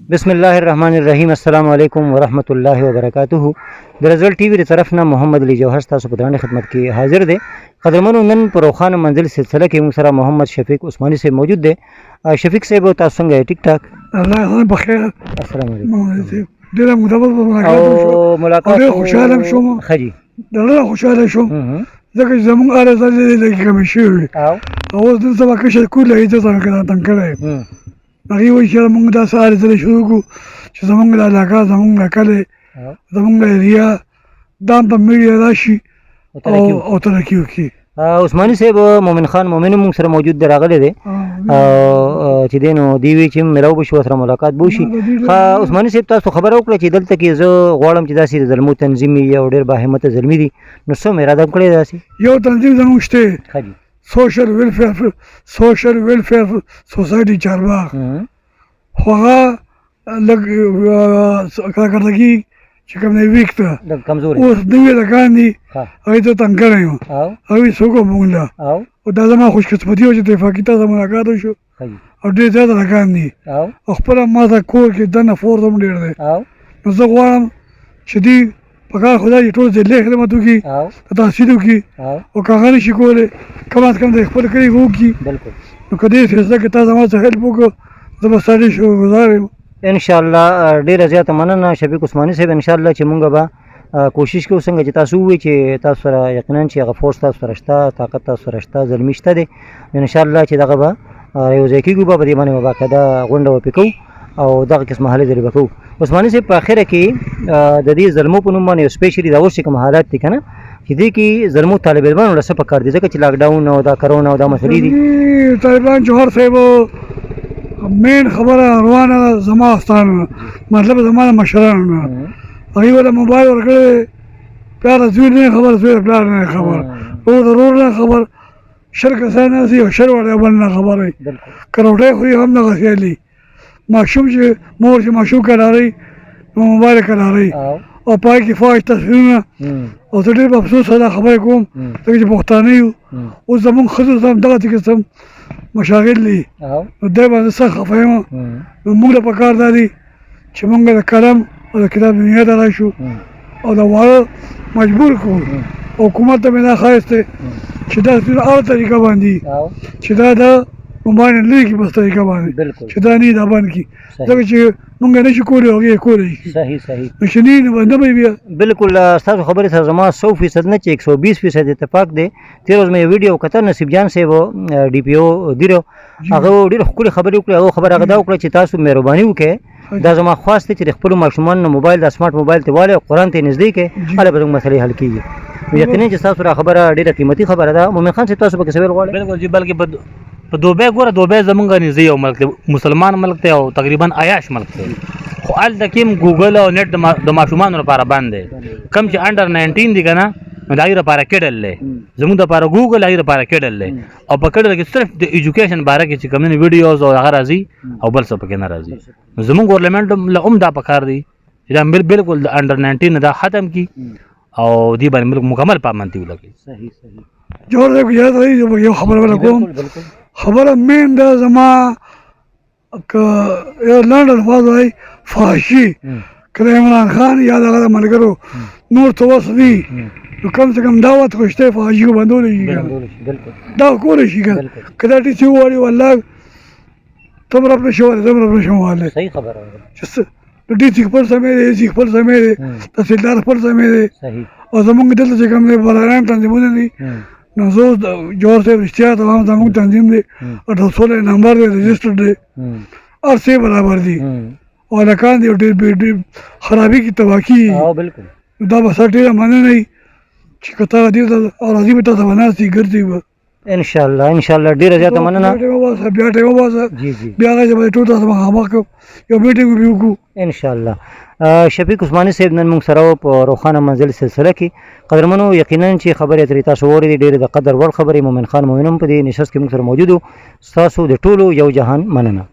بسم الله الرحمن الرحیم. السلام علیکم ورحمۃ اللہ وبرکاتہ. د رزلټ ټي وي د طرف نه محمد علي جوهر تاسو په درانه خدمت کې حاضر دی. قدرمنو نن په روخانه منزل سلسله کې موږ سره محمد شفیق عثمانی صاحب موجود دی. شفیق صاحب تاسو څنګه ټیک ټاک؟ الله بخیر. السلام علیکم. ډیره ملاقات ډیره خوشاله شوم. خجی ډیره خوشاله شوم ځکه زموږ ارزه لږ کم شوی او د سبا کې کوله ایته څنګه تنګړې هغه وایي چې موږ دا ساره سره شروع کړو چې زموږ د علاقه زموږ کله زموږ ایریا دا په میډیا راشي او ترقي وکړي. عثمانی صاحب مومن خان مومن موږ سره موجود دی راغلی دی چې دی نو دی وی چې ملاو به شو سره ملاقات به وشي. عثمانی صاحب تاسو خبره وکړه چې دلته کې زه غواړم چې داسې د زلمو تنظیم یو ډېر باهمته زلمي دي نو څه مې اراده کړې داسې یو تنظیم زموږ شته سوشل ویلفیر سوسایټي چارباغ خو هغه لږ کارکردګي چې کوم دی ویک ته اوس نوې لګان دي هغې ته تنګ کړی یم هغوی څوک موږ له او دا زما خوشقسمتي وه چې اتفاقي تاسو ملاقات وشو او ډېر زیاته لګان دي او خپله ما ته کور کې دننه فورس هم ډېر دی نو زه غواړم چې دوی په کار خدای چې ټول ځلې خدمت وکړي تحصیل وکړي او که هغه نشي کولی کم از کم د خپل کلي وکړي نو که دې سلسله کې تا زما څه هیلپ وکړو زه به ستا ډېر شکرګزار یم. انشاءالله ډېره زیاته مننه شفیق عثماني صاحب. انشاءالله چې مونږ به کوشش کوو څنګه چې تاسو ووایئ چې تاسو سره یقینا چې هغه فورس تاسو سره شته طاقت تاسو سره شته زلمي شته دی انشاءالله چې دغه به یوځای کېږو به دې باندې باقاعده غونډه وپې کوو او دغه قسمه هلې ځلې به کوو. عثماني صاحب په اخره کې د دې زلمو په نوم باندې سپیشلي دا اوس چې کوم حالات دي که نه چې دې کې زلمو طالب علمانو له څه پکار دي ځکه چې لاکډاون او دا کرونا او دا مسلې دي طالبان جوهر صاحب مین خبره روانه زما استانه مطلب زما د مشرانو نه هغوی ورته موبایل ورکړی پلاره زوی نه خبر زوی د پلار نه خبر ورور د ورور نه خبر شل کسان ناست او شل ورته بل نه خبر وي که روټۍ خوري هم دغسې علي ماشوم چې مور چې ماشوم کلاروي نو موبایل کلاروي او پای کې فاحش تصویرونه او زه ډېر په افسوس سره دا خبرې کوم ځکه چې پښتانه یو اوس زموږ ښځو ته هم دغسې قسم مشاغل دي نو دی باندې سخت خفه یم نو موږ له پکار دا دي چې موږ د قلم او د کتاب دنیا ته راشو او د واړه مجبور کړو حکومت ته مې دا ښایست دی چې دا هغه طریقه باندې چې دا د موبایل نه لرې کړي بس طریقه باندې چې دا نه دا بند کړي ځکه چې موږ نه شو کولی هغې یې کولی شي نو چې نه به بیا بلکل ستاسو خبرې سره زما 100% نه چې 120% اتفاق دی. تېره ورځ مې ویډیو کتل نصیب جان صاحب ډي پي او دیرو هغه ډېرې ښکلې خبرې وکړې هغه خبره هغه دا وکړه چې تاسو مهرباني وکړئ دا زما خواست دی چې د خپلو ماشومانو موبایل د سمارټ موبایل ته والئ او قرآن ته یې نږدې کړئ هله به زموږ مسلې حل کېږي. یقینا چې ستاسو را خبره ډېره قیمتي خبره ده. مومن خان صاحب تاسو پکې څه ویل غواړئ؟ بلکل جی بلکې په دوبۍ ګوره دوبۍ زمونږ نږدې یو ملک دی مسلمان ملک دی او تقریبا عیاش ملک دی خو هلته کې هم ګوګل او نیټ د ماشومانو لپاره بند دی کم چې انډر 19 دي که نه نو د هغوی لپاره کډل دی زمونږ دپاره ګوګل هغوی لپاره کډل دی او په کډل کې صرف د ایجوکیشن باره کې چې کوم نه ویډیوز او هغه راځي او بل څه پکې نه راځي نو زمونږ ګورنمنټ له هم دا پکار دی چې دا بلکل د انډر 19 دا ختم کړي او دې باندې مکمل پابندي ولګوي. جوړ صاحب اجازه راځي یو خبره بله کوم خبره مین دا زما که یو لنډ الفاظ وایي فحاشي که د عمران خان یا د هغه د ملګرو نور څه وس دي نو کم سے کم دا وخت خو شته فحاشي خو بندولی شي که دا کولی شي که که دا ټي سي ووایي والله ته هم رب نشي والی زه هم رب نشم والی چې ډي سي خپل سمې دی سي خپل سمې دی تحصیلدار خپل سمې دی او زمونږ دلته چې کوم دی بهرنیان تنظیمونه دي نو زه اوس جوهر صاحب رښتیا ته وایم زموږ تنظیم دی 816 نمبر دی رجسټر دی هر څه برابر دي او هلکان دي ډېر خرابي کې تباهي دا به سر ډېره مننه وي چې که تا دې ته او راځي به تا ته به ناست وي ګرځي به انشاءالله ډېره زیاته مننه. بیا ټیم وباسه بیا هغه به ټول تاسو مخامخ کړو یو میټینګ به وکړو انشاءالله. شفیق عثمانی صاحب نن موږ سره په روخانه منزل سلسله کې قدرمنو یقینا چې خبرې اترې تاسو واورېدې ډېرې د قدر وړ خبرې مومن خان مومن هم په دې نشست کې موږ سره موجود و. ستاسو د ټولو یو جهان مننه.